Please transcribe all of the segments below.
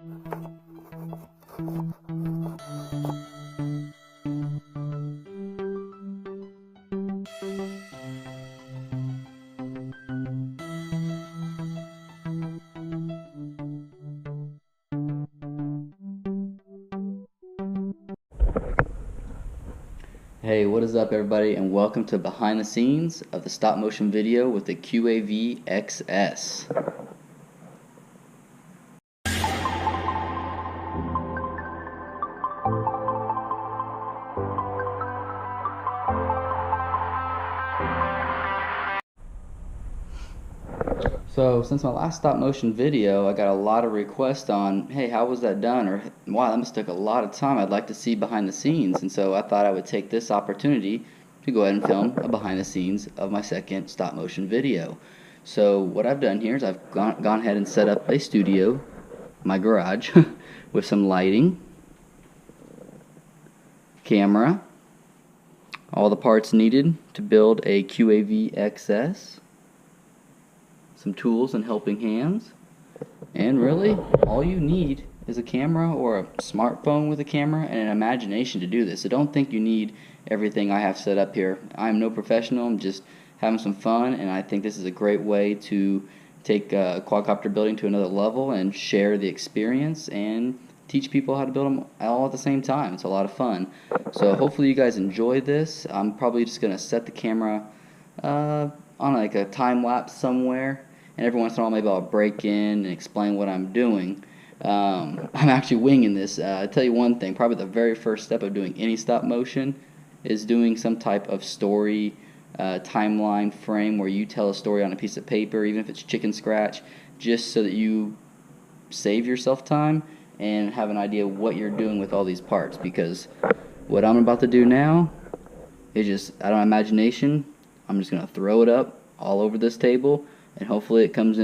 Hey, what is up everybody, and welcome to behind the scenes of the stop motion video with the QAV-XS. So since my last stop motion video, I got a lot of requests on, hey, how was that done? Or, wow, that must have took a lot of time. I'd like to see behind the scenes. And so I thought I would take this opportunity to go ahead and film a behind the scenes of my second stop motion video. So what I've done here is I've gone ahead and set up a studio, my garage, with some lighting, camera, all the parts needed to build a QAV-XS, some tools and helping hands, and really all you need is a camera or a smartphone with a camera and an imagination to do this. So don't think you need everything I have set up here. I'm no professional, I'm just having some fun, and I think this is a great way to take quadcopter building to another level and share the experience and teach people how to build them all at the same time. It's a lot of fun. So hopefully you guys enjoy this. I'm probably just going to set the camera on like a time lapse somewhere, and every once in a while maybe I'll break in and explain what I'm doing. I'm actually winging this. I'll tell you one thing, probably the very first step of doing any stop motion is doing some type of story timeline frame where you tell a story on a piece of paper, even if it's chicken scratch, just so that you save yourself time and have an idea of what you're doing with all these parts. Because what I'm about to do now is just out of imagination. I'm just going to throw it up all over this table, and hopefully it comes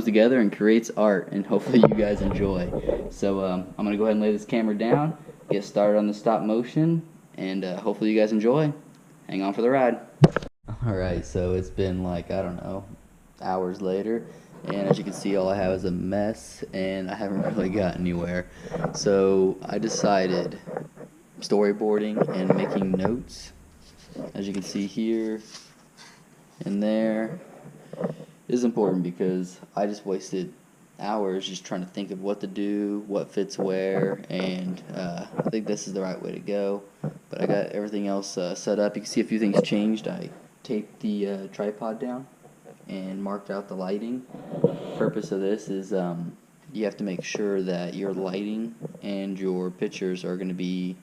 together and creates art, and hopefully you guys enjoy. So I'm going to go ahead and lay this camera down, get started on the stop motion, and hopefully you guys enjoy. Hang on for the ride. Alright, so it's been like, I don't know, hours later, and as you can see all I have is a mess and I haven't really got anywhere. So I decided storyboarding and making notes, as you can see here and there, is important because I just wasted hours just trying to think of what to do, what fits where, and I think this is the right way to go. But I got everything else set up. You can see a few things changed. I taped the tripod down and marked out the lighting. The purpose of this is you have to make sure that your lighting and your pictures are going to be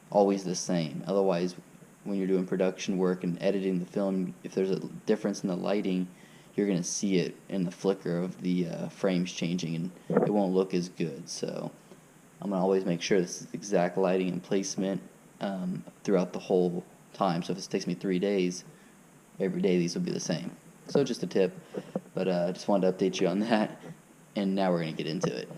always the same. Otherwise, when you're doing production work and editing the film, if there's a difference in the lighting, you're going to see it in the flicker of the frames changing, and it won't look as good. So I'm going to always make sure this is exact lighting and placement throughout the whole time. So if it takes me 3 days, every day these will be the same. So just a tip, but I just wanted to update you on that, and now we're going to get into it.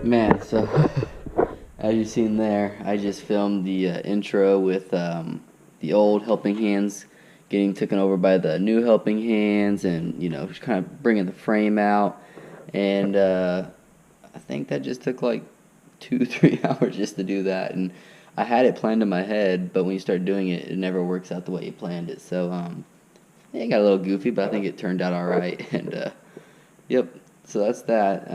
Man, so as you've seen there, I just filmed the intro with the old helping hands getting taken over by the new helping hands, and you know, just kind of bringing the frame out. And I think that just took like 2-3 hours just to do that. And I had it planned in my head, but when you start doing it, it never works out the way you planned it. So yeah, it got a little goofy, but I think it turned out all right. And yep, so that's that.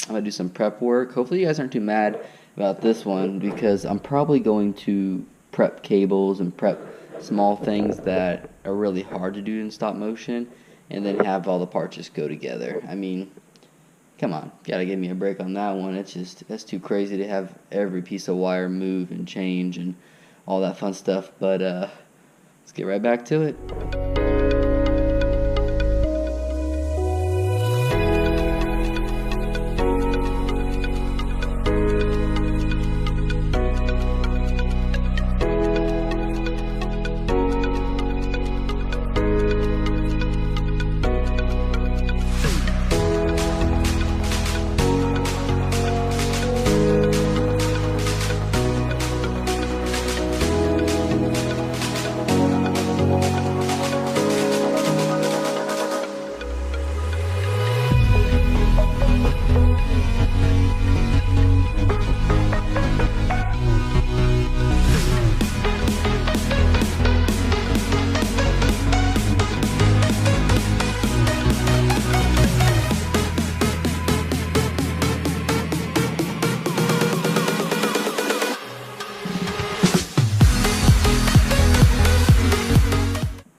I'm going to do some prep work. Hopefully you guys aren't too mad about this one, because I'm probably going to prep cables and prep small things that are really hard to do in stop motion, and then have all the parts just go together. I mean, come on, gotta give me a break on that one. That's too crazy to have every piece of wire move and change and all that fun stuff. But let's get right back to it.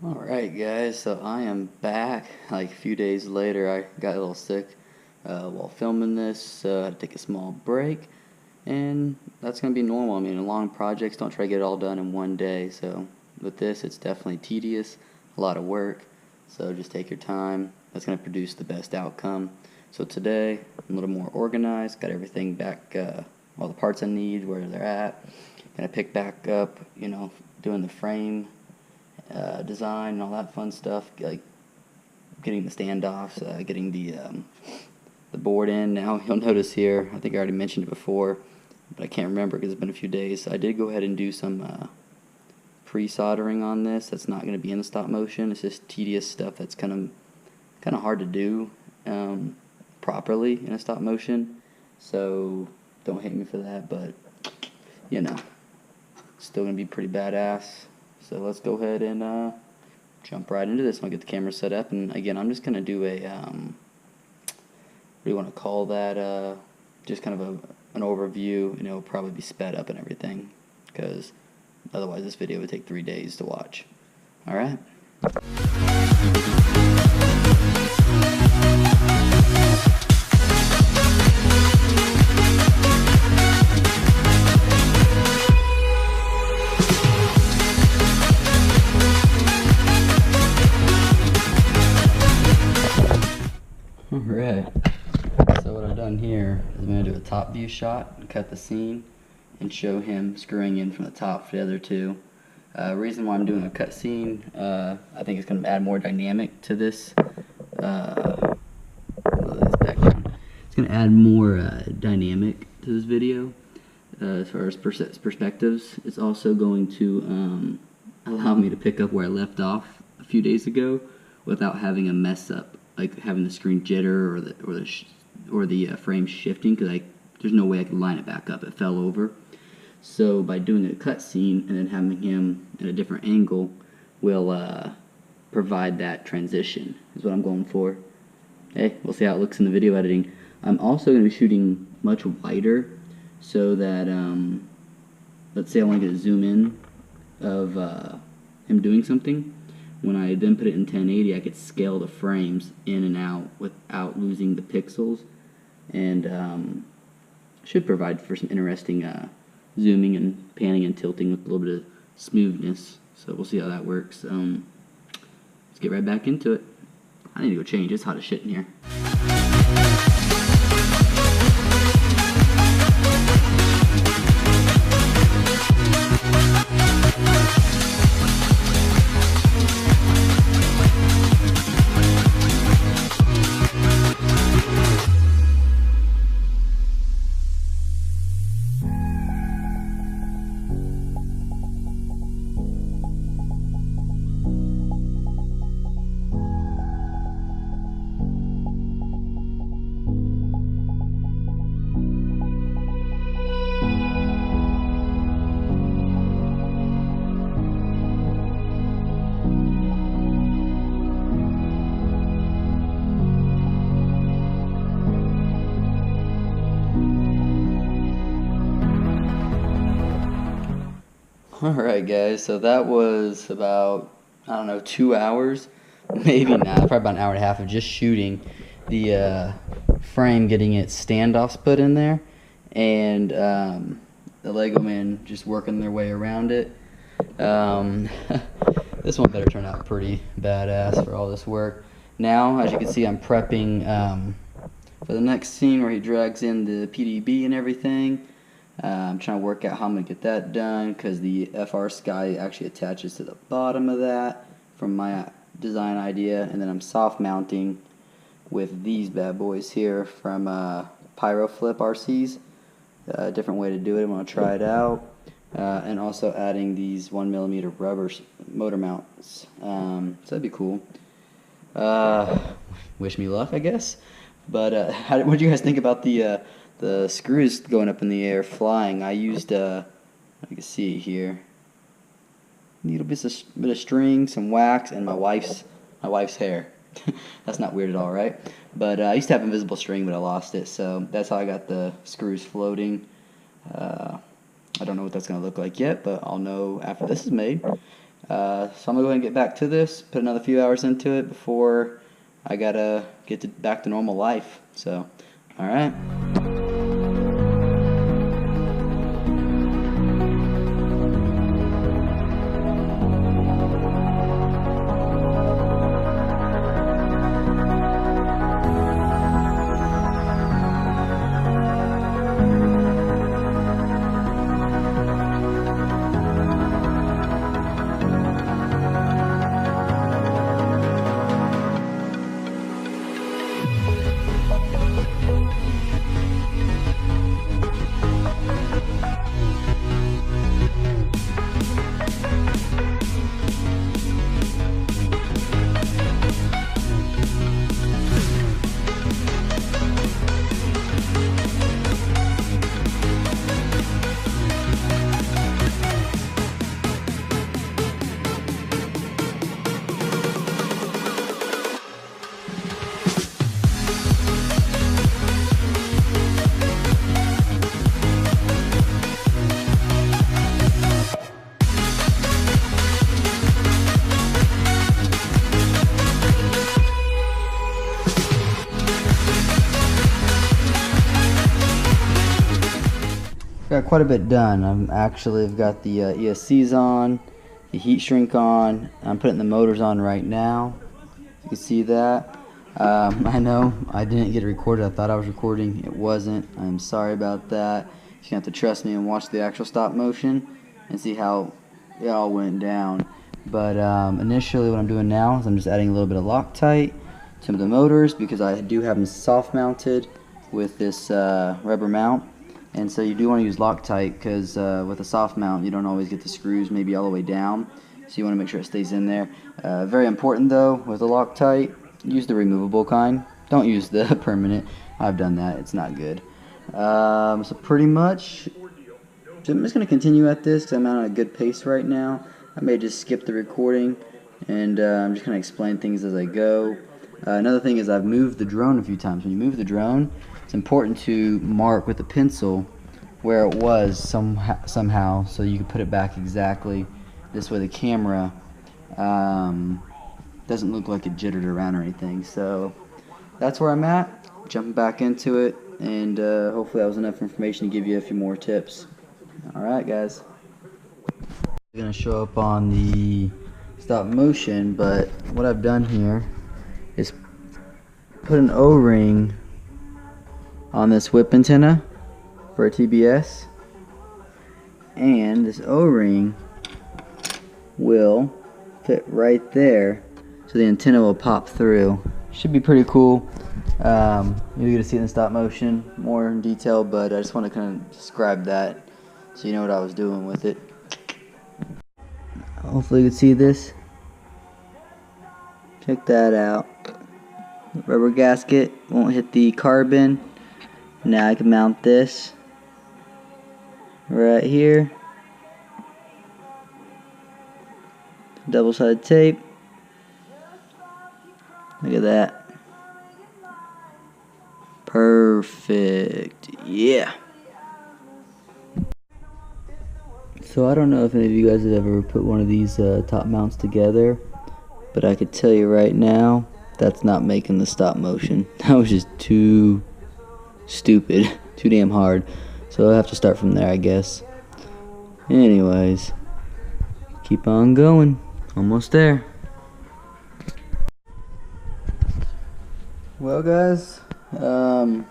Alright guys, so I am back. Like a few days later, I got a little sick while filming this, so I had to take a small break, and that's going to be normal. I mean, in long projects, don't try to get it all done in one day, so with this, it's definitely tedious, a lot of work, so just take your time. That's going to produce the best outcome. So today, I'm a little more organized, got everything back, all the parts I need, where they're at, going to pick back up, you know, doing the frame design and all that fun stuff, like getting the standoffs, getting the board in. Now you'll notice here, I think I already mentioned it before, but I can't remember because it's been a few days. I did go ahead and do some pre-soldering on this. That's not going to be in the stop motion. It's just tedious stuff that's kind of hard to do properly in a stop motion. So don't hate me for that, but you know, still going to be pretty badass. So let's go ahead and jump right into this. I'll get the camera set up, and again, I'm just going to do a, what do you want to call that, just kind of an overview, and it'll probably be sped up and everything, because otherwise this video would take 3 days to watch. Alright? Alright, so what I've done here is I'm going to do a top view shot and cut the scene and show him screwing in from the top for the other two. Reason why I'm doing a cut scene, I think it's going to add more dynamic to this, background. It's going to add more dynamic to this video as far as perspectives. It's also going to allow me to pick up where I left off a few days ago without having a mess up, like having the screen jitter or the frame shifting, because there's no way I could line it back up. It fell over. So by doing a cut scene and then having him at a different angle will provide that transition, is what I'm going for. Hey, we'll see how it looks in the video editing. I'm also going to be shooting much wider so that, let's say I want to get a zoom in of him doing something. When I then put it in 1080, I could scale the frames in and out without losing the pixels, and should provide for some interesting zooming and panning and tilting with a little bit of smoothness. So we'll see how that works. Let's get right back into it. I need to go change. It's hot as shit in here. Alright guys, so that was about, I don't know, 2 hours, maybe not, probably about an hour and a half of just shooting the frame getting its standoffs put in there, and the Lego man just working their way around it. This one better turn out pretty badass for all this work. Now, as you can see, I'm prepping for the next scene where he drags in the PDB and everything. I'm trying to work out how I'm going to get that done, because the Frsky actually attaches to the bottom of that from my design idea, and then I'm soft mounting with these bad boys here from Pyro Flip RCs. Different way to do it. I'm going to try it out. And also adding these 1mm rubber motor mounts. So that'd be cool. Wish me luck, I guess. But what do you guys think about the screws going up in the air, flying? I used, you can see it here, a little bit of string, some wax, and my wife's hair. That's not weird at all, right? But I used to have invisible string, but I lost it, so that's how I got the screws floating. I don't know what that's going to look like yet, but I'll know after this is made. So I'm going to go ahead and get back to this, put another few hours into it before I got to get back to normal life. So, alright. Got quite a bit done. I've got the ESCs on, the heat shrink on. I'm putting the motors on right now. You can see that. I know I didn't get it recorded. I thought I was recording. It wasn't. I'm sorry about that. You're gonna have to trust me and watch the actual stop motion and see how it all went down. But initially, what I'm doing now is I'm just adding a little bit of Loctite to the motors, because I do have them soft mounted with this rubber mount. And so you do want to use Loctite, because with a soft mount you don't always get the screws maybe all the way down, so you want to make sure it stays in there. Very important though, with the Loctite, use the removable kind. Don't use the permanent. I've done that. It's not good. So pretty much I'm just going to continue at this because I'm on a good pace right now. I may just skip the recording, and I'm just going to explain things as I go. Another thing is I've moved the drone a few times. When you move the drone, it's important to mark with a pencil where it was somehow, so you can put it back exactly. This way the camera doesn't look like it jittered around or anything. So that's where I'm at. Jumping back into it, and hopefully that was enough information to give you a few more tips. Alright guys. I'm going to show up on the stop motion, but what I've done here is put an O-ring on this whip antenna for a TBS, and this O-ring will fit right there, so the antenna will pop through. Should be pretty cool. You'll get to see it in stop motion more in detail, but I just want to kind of describe that so you know what I was doing with it. Hopefully you can see this. Check that out. Rubber gasket won't hit the carbon. Now I can mount this right here. Double-sided tape. Look at that. Perfect. Yeah. So I don't know if any of you guys have ever put one of these top mounts together, but I could tell you right now that's not making the stop motion. That was just too stupid, too damn hard. So I'll have to start from there, I guess. Anyways, keep on going. Almost there. Well, guys, I'm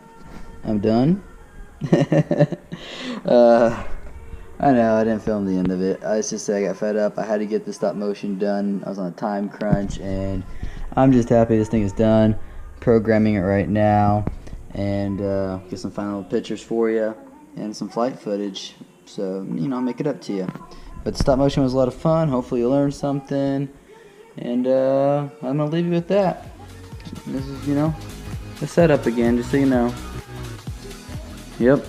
done. I know I didn't film the end of it. It's just that I got fed up. I had to get the stop motion done. I was on a time crunch, and I'm just happy this thing is done. Programming it right now, and get some final pictures for you and some flight footage. So, you know, I'll make it up to you. But the stop motion was a lot of fun. Hopefully you learned something, and I'm gonna leave you with that. This is, you know, the setup again, just so you know. Yep.